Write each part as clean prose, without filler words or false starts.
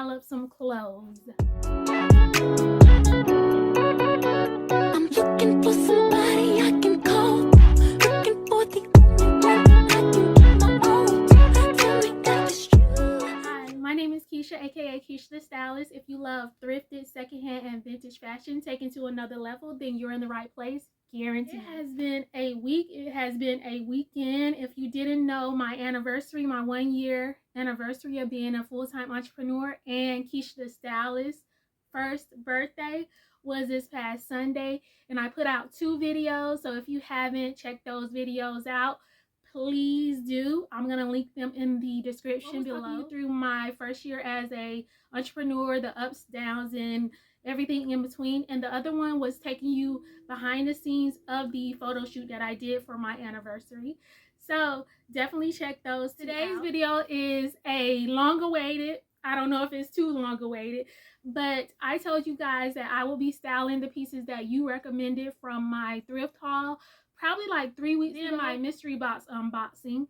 style up some clothes. I'm looking for somebody I can call. Looking for the only one I can get my own. Tell me that it's true. Hi, my name is Keisha, aka Keisha the Stylist. If you love thrifted, secondhand, and vintage fashion taken to another level, then you're in the right place. Guaranteed. It has been a week. It has been a weekend. If you didn't know, my anniversary, my 1-year anniversary of being a full-time entrepreneur and Keisha the Stylist first birthday was this past Sunday, and I put out 2 videos. So if you haven't checked those videos out, please do. I'm gonna link them in the description below. Talking you through my first year as a entrepreneur, the ups, downs, and everything in between, and the other one was taking you behind the scenes of the photo shoot that I did for my anniversary. So definitely check those. Today's video is a long awaited, I don't know if it's too long awaited, but I told you guys that I will be styling the pieces that you recommended from my thrift haul probably like 3 weeks in my mystery box unboxing,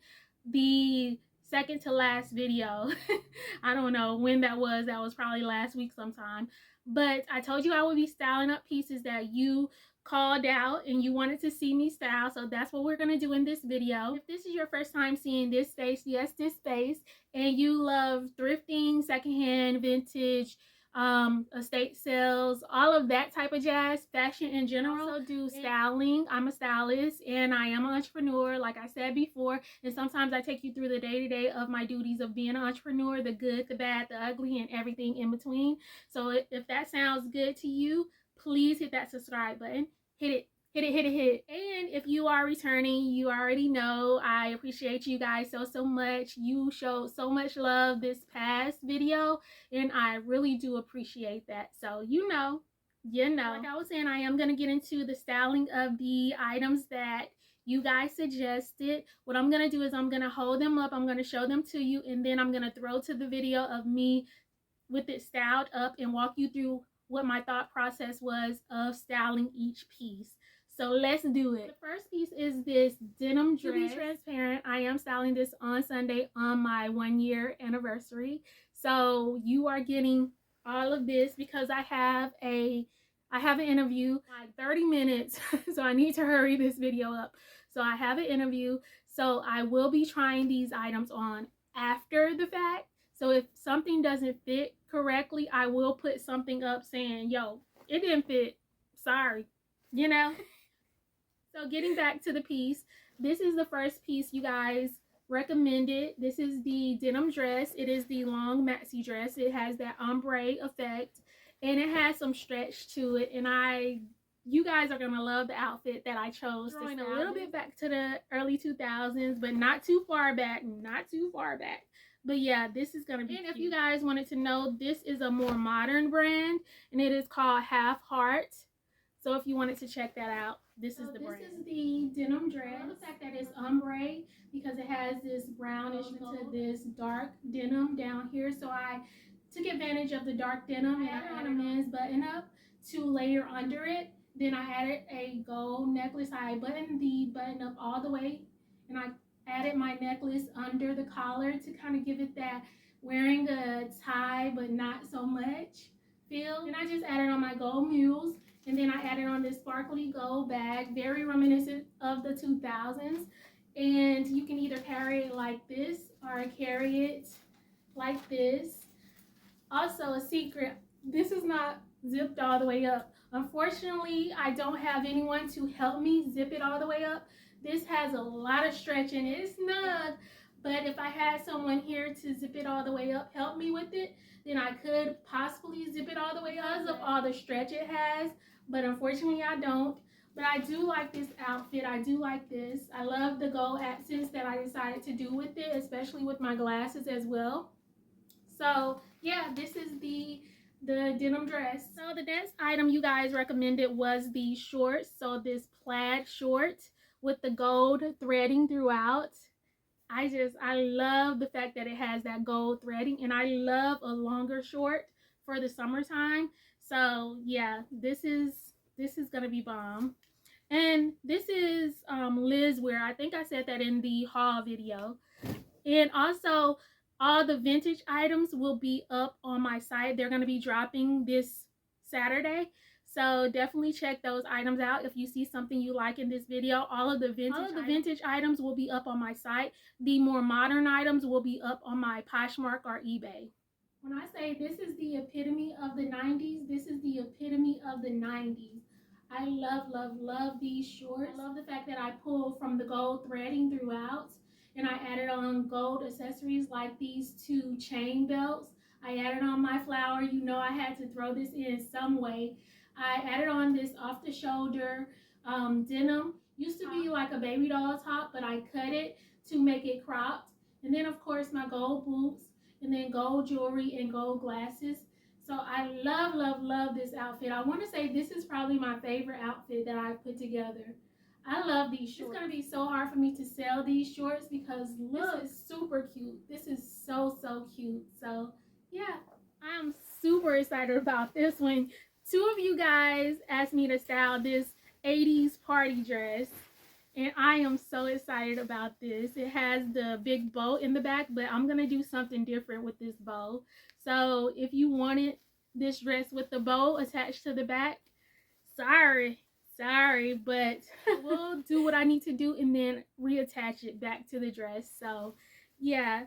the second to last video. I don't know when that was probably last week sometime, but I told you I would be styling up pieces that you called out and you wanted to see me style, so that's what we're going to do in this video. If this is your first time seeing this space, yes, this space, and you love thrifting, secondhand, vintage, estate sales, all of that type of jazz, fashion in general. I also do styling. I'm a stylist and I am an entrepreneur, like I said before, and sometimes I take you through the day-to-day of my duties of being an entrepreneur, the good, the bad, the ugly, and everything in between. So if that sounds good to you, please hit that subscribe button. Hit it. Hit it, hit it, hit it. And if you are returning, you already know I appreciate you guys so much. You showed so much love this past video, and I really do appreciate that. So you know. Like I was saying, I am going to get into the styling of the items that you guys suggested. What I'm going to do is I'm going to hold them up, I'm going to show them to you, and then I'm going to throw to the video of me with it styled up and walk you through what my thought process was of styling each piece. So let's do it. The first piece is this denim dress. To be transparent, I am styling this on Sunday on my 1-year anniversary. So you are getting all of this because I have an interview like 30 minutes. So I need to hurry this video up. So I have an interview. So I will be trying these items on after the fact. So if something doesn't fit correctly, I will put something up saying, yo, it didn't fit. Sorry. You know? So getting back to the piece, this is the first piece you guys recommended. This is the denim dress. It is the long maxi dress. It has that ombre effect and it has some stretch to it. And you guys are gonna love the outfit that I chose. Going a little bit back to the early 2000s, but not too far back, But yeah, this is gonna be cute. If you guys wanted to know, this is a more modern brand and it is called Half Heart. So if you wanted to check that out, this is the brand. This is the denim dress. I love the fact that it's ombre because it has this brownish to this dark denim down here. So I took advantage of the dark denim and I added a men's button up to layer under it. Then I added a gold necklace. I buttoned the button up all the way and I added my necklace under the collar to kind of give it that wearing a tie but not so much feel. Then I just added on my gold mules. And then I added on this sparkly gold bag, very reminiscent of the 2000s. And you can either carry it like this or carry it like this. Also, a secret, this is not zipped all the way up. Unfortunately, I don't have anyone to help me zip it all the way up. This has a lot of stretch in it. It's snug, but if I had someone here to zip it all the way up, help me with it, then I could possibly zip it all the way up because of all the stretch it has. But unfortunately I don't. But I do like this outfit. I do like this. I love the gold accents that I decided to do with it, especially with my glasses as well. So yeah, this is the denim dress. So the next item you guys recommended was the shorts. So this plaid short with the gold threading throughout. I love the fact that it has that gold threading, and I love a longer short for the summertime. So yeah, this is gonna be bomb. And this is Liz wear. I think I said that in the haul video. And also All the vintage items will be up on my site. They're going to be dropping this Saturday. So definitely check those items out. If you see something you like in this video, all of the vintage items will be up on my site. The more modern items will be up on my Poshmark or eBay. When I say this is the epitome of the 90s, this is the epitome of the 90s. I love, love, love these shorts. I love the fact that I pulled from the gold threading throughout, and I added on gold accessories like these two chain belts. I added on my flower. You know I had to throw this in some way. I added on this off the shoulder denim. Used to be like a baby doll top, but I cut it to make it cropped. And then of course my gold boots, and then gold jewelry and gold glasses. So I love, love, love this outfit. I want to say this is probably my favorite outfit that I've put together. I love these shorts. It's going to be so hard for me to sell these shorts because look, this is super cute. This is so, so cute. So yeah, I am super excited about this one. Two of you guys asked me to style this 80s party dress, and I am so excited about this. It has the big bow in the back, but I'm going to do something different with this bow. So if you wanted this dress with the bow attached to the back, sorry, but I will do what I need to do and then reattach it back to the dress. So yeah,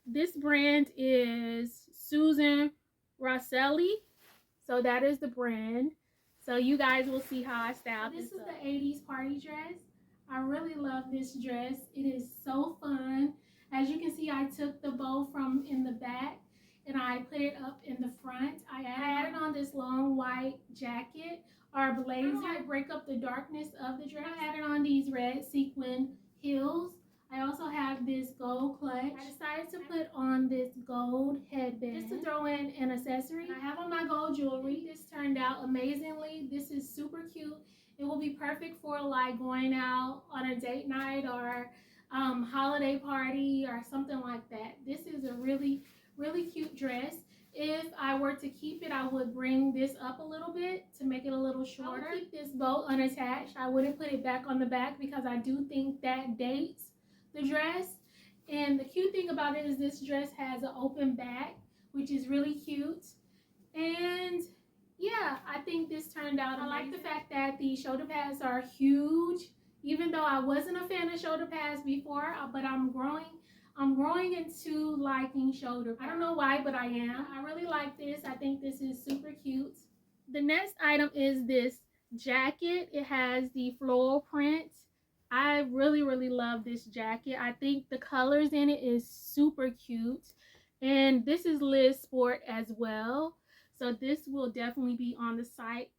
this brand is Susan Rosselli. So that is the brand. So you guys will see how I style this. This is the 80s party dress. I really love this dress. It is so fun. As you can see, I took the bow from in the back and I put it up in the front. I added on this long white jacket or blazer to break up the darkness of the dress. I added on these red sequin heels. I also have this gold clutch. I decided to put on this gold headband just to throw in an accessory. I have on my gold jewelry. This turned out amazingly. This is super cute. It will be perfect for like going out on a date night or holiday party or something like that. This is a really, really cute dress. If I were to keep it, I would bring this up a little bit to make it a little shorter. I would keep this bow unattached. I wouldn't put it back on the back because I do think that dates the dress. And the cute thing about it is this dress has an open back, which is really cute. And yeah, I think this turned out amazing. I like the fact that the shoulder pads are huge, even though I wasn't a fan of shoulder pads before, but I'm growing into liking shoulder pads. I don't know why, but I am. I really like this. I think this is super cute. The next item is this jacket. It has the floral print. I really, really love this jacket. I think the colors in it is super cute. And this is Liz Sport as well. So this will definitely be on the site.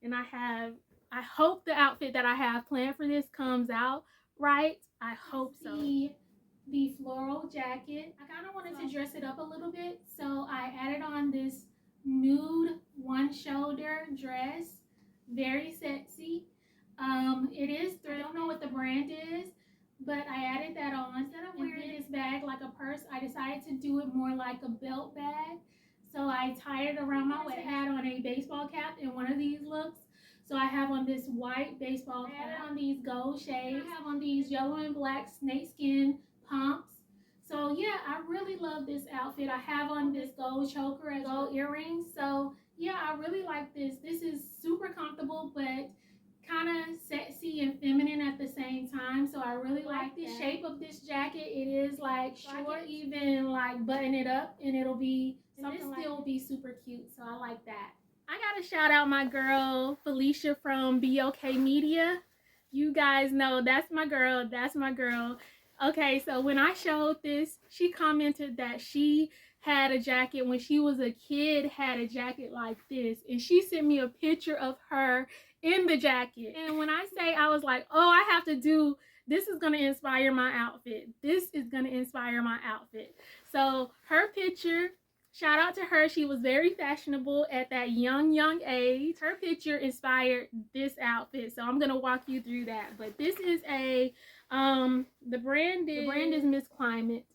And I hope the outfit that I have planned for this comes out right. I hope so. The floral jacket. I kind of wanted to dress it up a little bit. So I added on this nude one shoulder dress. Very sexy. It is Thrift. I don't know what the brand is, but I added that on. Instead of wearing this bag like a purse, I decided to do it more like a belt bag. So I tied it around my waist. I had on a baseball cap in one of these looks. So I have on this white baseball cap. I added on these gold shades. I have on these yellow and black snakeskin pumps. So yeah, I really love this outfit. I have on this gold choker and gold earrings. So yeah, I really like this. This is super comfortable, but kind of sexy and feminine at the same time. So I really like the shape of this jacket. It is like short, even like button it up and it'll be something like still be super cute. So I like that. I gotta shout out my girl Felicia from BOK Media. You guys know that's my girl. That's my girl. Okay, so when I showed this, she commented that she had a jacket when she was a kid, had a jacket like this, and she sent me a picture of her in the jacket. And when I say, I was like, oh, I have to do this, is going to inspire my outfit. This is going to inspire my outfit. So her picture, shout out to her. She was very fashionable at that young age. Her picture inspired this outfit. So I'm going to walk you through that. But this is a the brand is Miss Climate.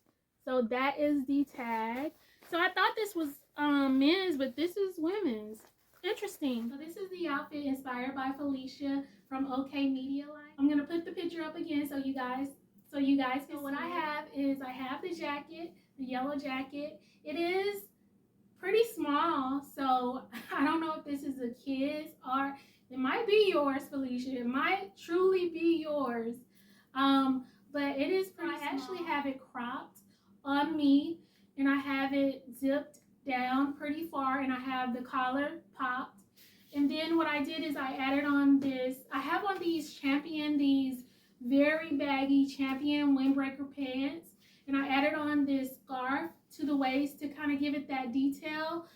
So that is the tag. So I thought this was men's, but this is women's. Interesting. So this is the outfit inspired by Felicia from OK Media Line. I'm going to put the picture up again so you guys so you guys can see what I have is I have the jacket, the yellow jacket. It is pretty small, so I don't know if this is a kid's or it might be yours, Felicia. It might truly be yours. But it is pretty small. I actually have it cropped on me, and I have it zipped down pretty far, and I have the collar popped. And then what I did is I added on this. I have on these these very baggy Champion windbreaker pants, and I added on this scarf to the waist to kind of give it that detail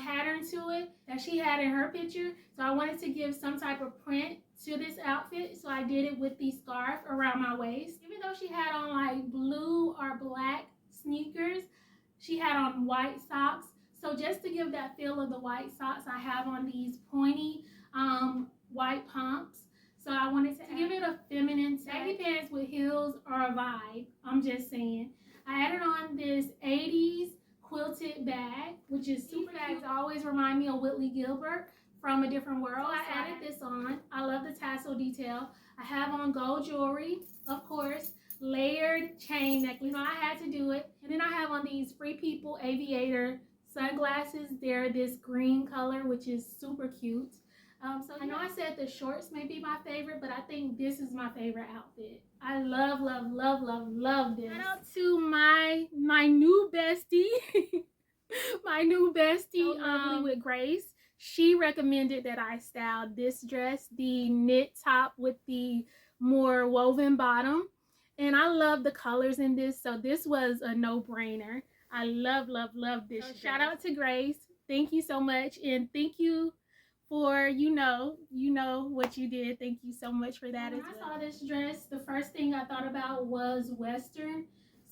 pattern to it that she had in her picture. So I wanted to give some type of print to this outfit, so I did it with the scarf around my waist. Even though she had on like blue or black sneakers, she had on white socks. So just to give that feel of the white socks, I have on these pointy white pumps. So I wanted to give it a feminine touch. Baggy pants with heels are a vibe, I'm just saying. I added on this 80s quilted bag, which is super cute. These bags always remind me of Whitley Gilbert from A Different World. So I added this on. I love the tassel detail. I have on gold jewelry, of course, layered chain necklace. You know, I had to do it. And then I have on these Free People Aviator sunglasses. They're this green color, which is super cute. So I know I said the shorts may be my favorite, but I think this is my favorite outfit. I love, love, love, love, love this. Shout out to my new bestie, my new bestie, Lovely with Grace. She recommended that I style this dress, the knit top with the more woven bottom. And I love the colors in this, so this was a no-brainer. I love, love, love this. So shout out to Grace. Thank you so much, and thank you for you know what you did. Thank you so much for that. When I saw this dress, the first thing I thought about was Western.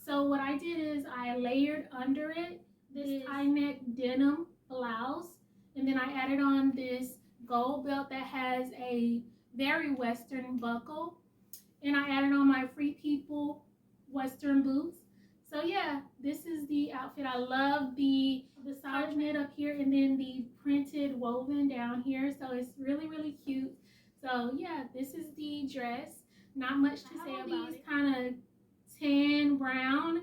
So what I did is I layered under it this high neck denim blouse, and then I added on this gold belt that has a very Western buckle, and I added on my Free People Western boots. So yeah, this is the outfit. I love the solid knit up here and then the printed woven down here. So it's really, really cute. So yeah, this is the dress. Not much to say about it. Kind of tan brown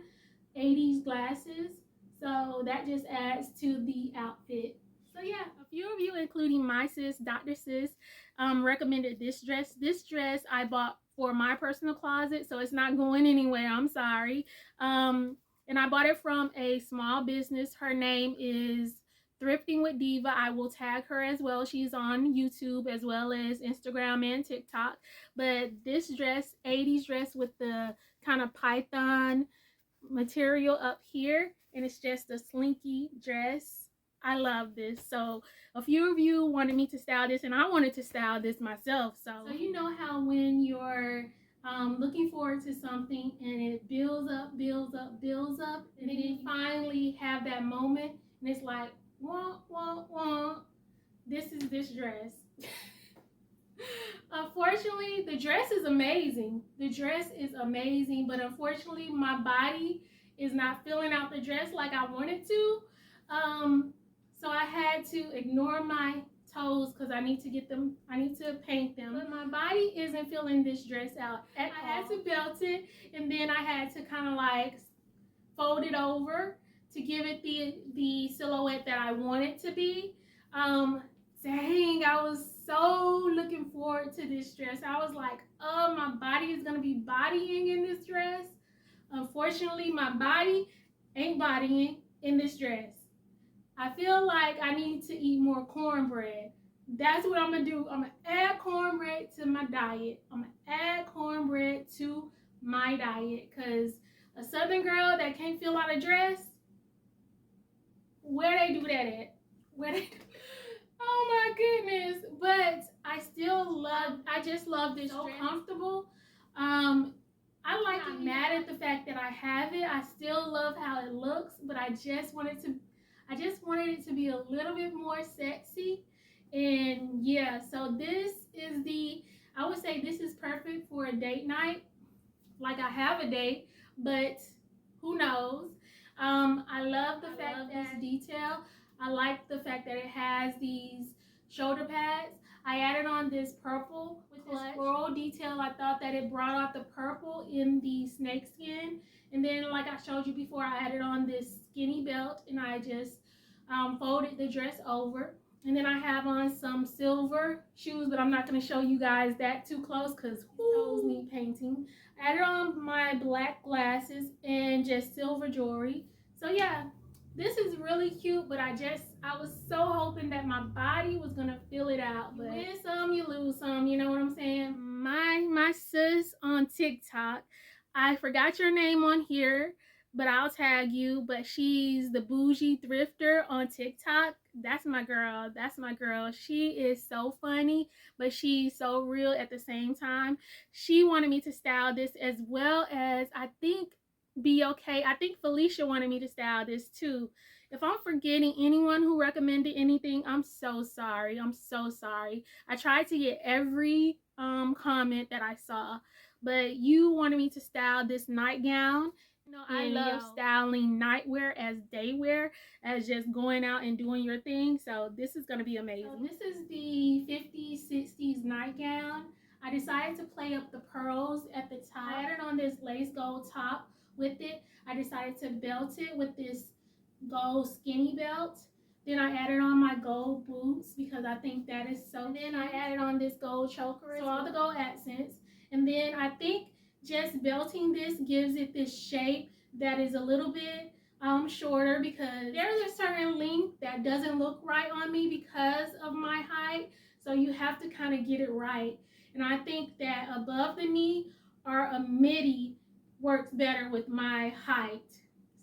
80s glasses. So that just adds to the outfit. So yeah, a few of you, including my sis, Dr. Sis, recommended this dress. This dress I bought for my personal closet, so it's not going anywhere. I'm sorry. And I bought it from a small business. Her name is Thrifting with Diva. I will tag her as well. She's on YouTube as well as Instagram and TikTok. But this dress, 80s dress with the kind of python material up here, and it's just a slinky dress. I love this. So a few of you wanted me to style this, and I wanted to style this myself. So you know how when you're looking forward to something and it builds up, builds up, builds up, and then you finally have that moment and it's like, wah, wah, wah. This is this dress. Unfortunately, the dress is amazing. The dress is amazing, but unfortunately my body is not filling out the dress like I wanted to. So I had to ignore my toes because I need to get them, I need to paint them. But my body isn't filling this dress out at all. I had to belt it, and then I had to kind of like fold it over to give it the silhouette that I want it to be. Dang, I was so looking forward to this dress. I was like, oh, my body is gonna be bodying in this dress. Unfortunately, my body ain't bodying in this dress. I feel like I need to eat more cornbread. That's what I'm gonna do. I'm gonna add cornbread to my diet. I'm gonna add cornbread to my diet, because a Southern girl that can't fill out a dress, where they do that at? Where they do? Oh my goodness. But I still love, I just love this. So comfortable. I like it. I'm mad at the fact that I have it. I still love how it looks, but I just wanted it to be a little bit more sexy. And yeah, so this is I would say this is perfect for a date night. Like, I have a date, but who knows? I love the fact that this detail. I like the fact that it has these shoulder pads. I added on this purple with this floral detail. I thought that it brought out the purple in the snake skin. And then, like I showed you before, I added on this skinny belt, and I just folded the dress over. And then I have on some silver shoes, but I'm not going to show you guys that too close because toes need painting. I added on my black glasses and just silver jewelry. So yeah, this is really cute, but I was so hoping that my body was going to fill it out. But you win some, you lose some, you know what I'm saying? My sis on TikTok, I forgot your name on here, but I'll tag you. But she's the bougie thrifter on TikTok. That's my girl. That's my girl. She is so funny, but she's so real at the same time. She wanted me to style this, as well as I think Be Okay. I think Felicia wanted me to style this too. If I'm forgetting anyone who recommended anything, I'm so sorry. I'm so sorry. I tried to get every comment that I saw, but you wanted me to style this nightgown. You know, I love styling nightwear as daywear, as just going out and doing your thing. So this is going to be amazing. So this is the 50s, 60s nightgown. I decided to play up the pearls at the top. I added on this lace gold top with it. I decided to belt it with this gold skinny belt. Then I added on my gold boots because I think that is so. And then I added on this gold choker, so all the gold accents. And then I think just belting this gives it this shape that is a little bit shorter, because there's a certain length that doesn't look right on me because of my height. So you have to kind of get it right. And I think that above the knee or a midi works better with my height.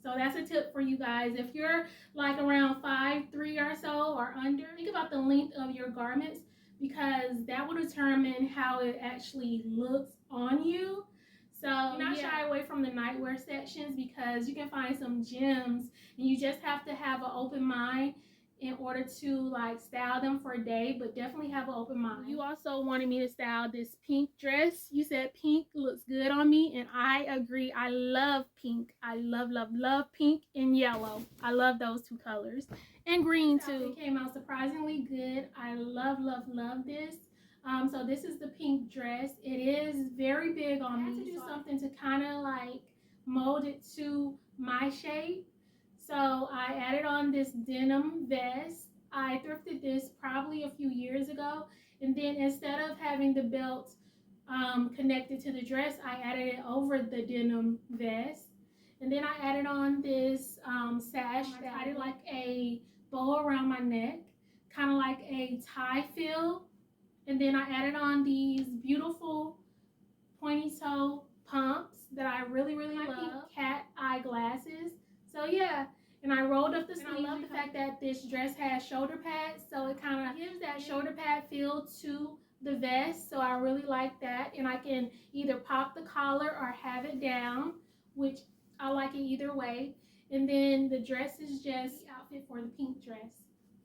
So that's a tip for you guys. If you're like around 5'3" or so or under, think about the length of your garments, because that will determine how it actually looks on you. So do not shy away from the nightwear sections, because you can find some gems, and you just have to have an open mind in order to like style them for a day, but definitely have an open mind. You also wanted me to style this pink dress. You said pink looks good on me, and I agree. I love pink. I love pink and yellow. I love those two colors, and green too. It came out surprisingly good. I love this. So this is the pink dress. It is very big on me. I had to do something to kind of like mold it to my shape. So I added on this denim vest. I thrifted this probably a few years ago, and then instead of having the belt connected to the dress, I added it over the denim vest. And then I added on this sash that I tied it like a bow around my neck, kind of like a tie feel. And then I added on these beautiful pointy toe pumps that I really love. Cat eye glasses. So yeah, and I rolled up the sleeves. And I love the fact that this dress has shoulder pads, so it kind of gives that shoulder pad feel to the vest. So I really like that, and I can either pop the collar or have it down, which I like it either way. And then the dress is just the outfit for the pink dress.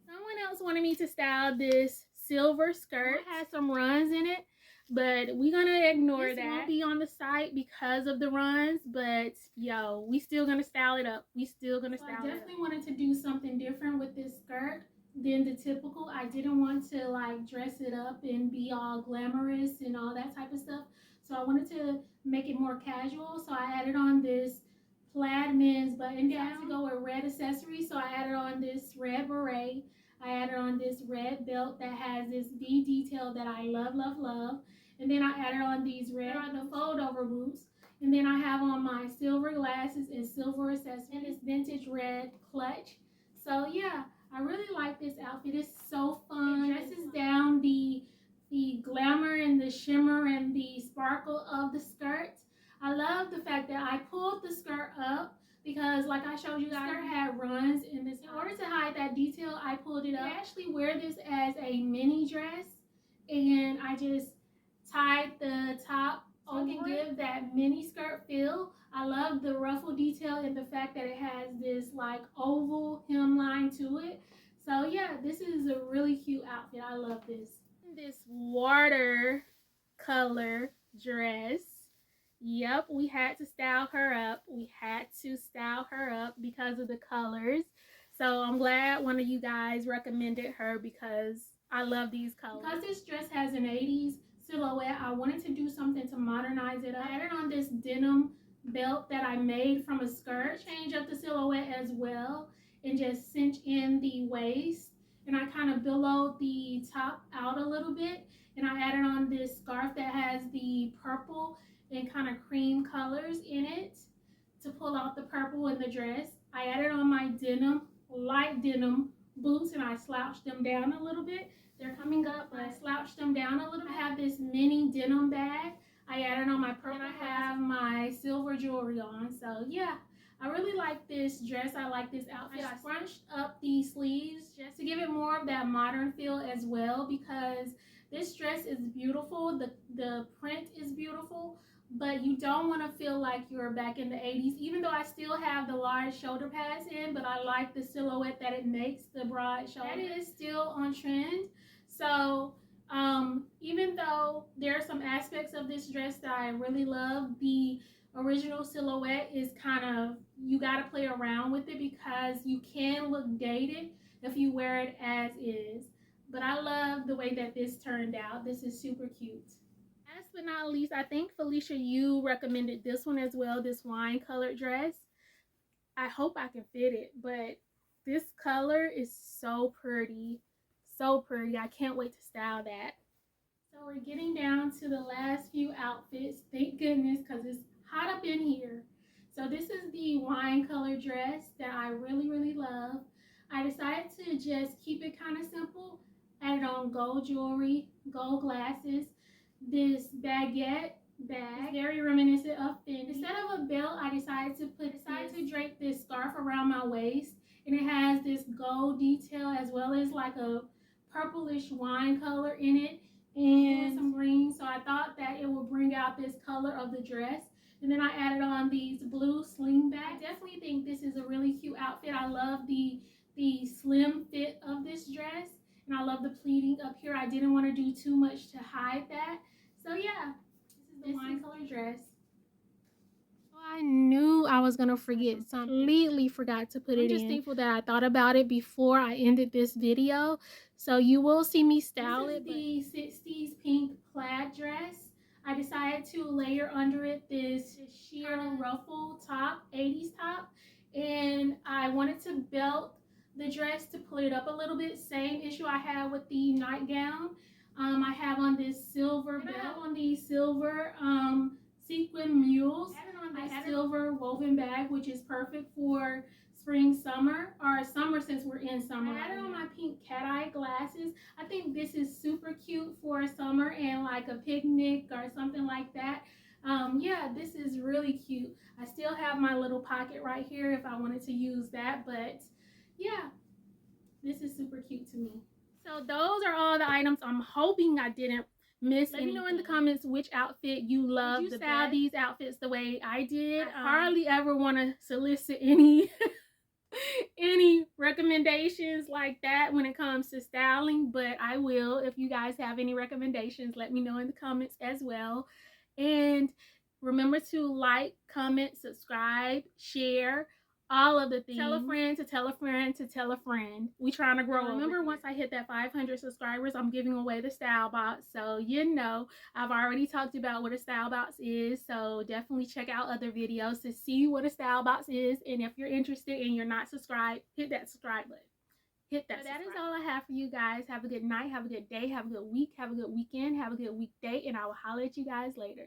Someone else wanted me to style this silver skirt. It has some runs in it, but we're gonna ignore that. This won't be on the site because of the runs, but yo, we still gonna style it up. We still gonna style it up. I definitely wanted to do something different with this skirt than the typical. I didn't want to like dress it up and be all glamorous and all that type of stuff. So I wanted to make it more casual. So I added on this plaid men's button down to go with red accessories. So I added on this red beret. I added on this red belt that has this V detail that I love. And then I added on these red fold over boots. And then I have on my silver glasses and silver accessories and this vintage red clutch. So yeah, I really like this outfit. It's so fun. It dresses down the glamour and the shimmer and the sparkle of the skirt. I love the fact that I pulled the skirt up, because like I showed you, the skirt had runs in this. In order to hide that detail, I pulled it up. I actually wear this as a mini dress, and I just tied the top so it can give that mini skirt feel. I love the ruffle detail and the fact that it has this like oval hemline to it. So yeah, this is a really cute outfit. I love this. This water color dress. Yep, we had to style her up. We had to style her up because of the colors. So I'm glad one of you guys recommended her, because I love these colors. Because this dress has an 80s silhouette, I wanted to do something to modernize it up. I added on this denim belt that I made from a skirt. Change up the silhouette as well and just cinch in the waist. And I kind of billowed the top out a little bit. And I added on this scarf that has the purple and kind of cream colors in it to pull out the purple in the dress. I added on my denim, light denim boots, and I slouched them down a little bit. They're coming up, but I slouched them down a little bit. I have this mini denim bag. I added on my purple. And I have my silver jewelry on. So yeah, I really like this dress. I like this outfit. I scrunched up the sleeves just to give it more of that modern feel as well, because this dress is beautiful. The print is beautiful, but you don't want to feel like you're back in the 80s, even though I still have the large shoulder pads in, but I like the silhouette that it makes, the broad shoulder. That is still on trend. So even though there are some aspects of this dress that I really love, the original silhouette is kind of, you got to play around with it because you can look dated if you wear it as is. But I love the way that this turned out. This is super cute. Last but not least, I think Felicia, you recommended this one as well, this wine colored dress. I hope I can fit it, but this color is so pretty. So pretty. I can't wait to style that. So we're getting down to the last few outfits. Thank goodness, because it's hot up in here. So this is the wine color dress that I really, really love. I decided to just keep it kind of simple. Added on gold jewelry, gold glasses, this baguette bag, very reminiscent of Fendi. Instead of a belt, I decided to drape this scarf around my waist, and it has this gold detail as well as like a purplish wine color in it and some green. So I thought that it would bring out this color of the dress. And then I added on these blue sling bags. I definitely think this is a really cute outfit. I love the slim fit of this dress, and I love the pleating up here. I didn't want to do too much to hide that. So yeah, this is the wine color dress. I knew I was gonna forget something. Completely forgot to put it in. I'm just thankful that I thought about it before I ended this video. So you will see me style it. This is the 60s pink plaid dress. I decided to layer under it this sheer ruffle top, 80s top, and I wanted to belt the dress to pull it up a little bit. Same issue I had with the nightgown. I have on this silver belt. I have on these silver sequin mules. I have silver woven bag, which is perfect for spring, summer, or summer since we're in summer. I added on my pink cat eye glasses. I think this is super cute for summer and like a picnic or something like that. Yeah, this is really cute. I still have my little pocket right here if I wanted to use that, but yeah, this is super cute to me. So those are all the items. I'm hoping I didn't miss. Let me know in the comments which outfit you love. Did you style these outfits the way I did? I hardly ever want to solicit any any recommendations like that when it comes to styling, but I will. If you guys have any recommendations, let me know in the comments as well. And remember to like, comment, subscribe, share, all of the things. Tell a friend to tell a friend to tell a friend. We trying to grow. Remember, once I hit that 500 subscribers, I'm giving away the style box. So you know, I've already talked about what a style box is. So definitely check out other videos to see what a style box is. And if you're interested and you're not subscribed, hit that subscribe button. Hit that. So that is all I have for you guys. Have a good night. Have a good day. Have a good week. Have a good weekend. Have a good weekday. And I will holler at you guys later.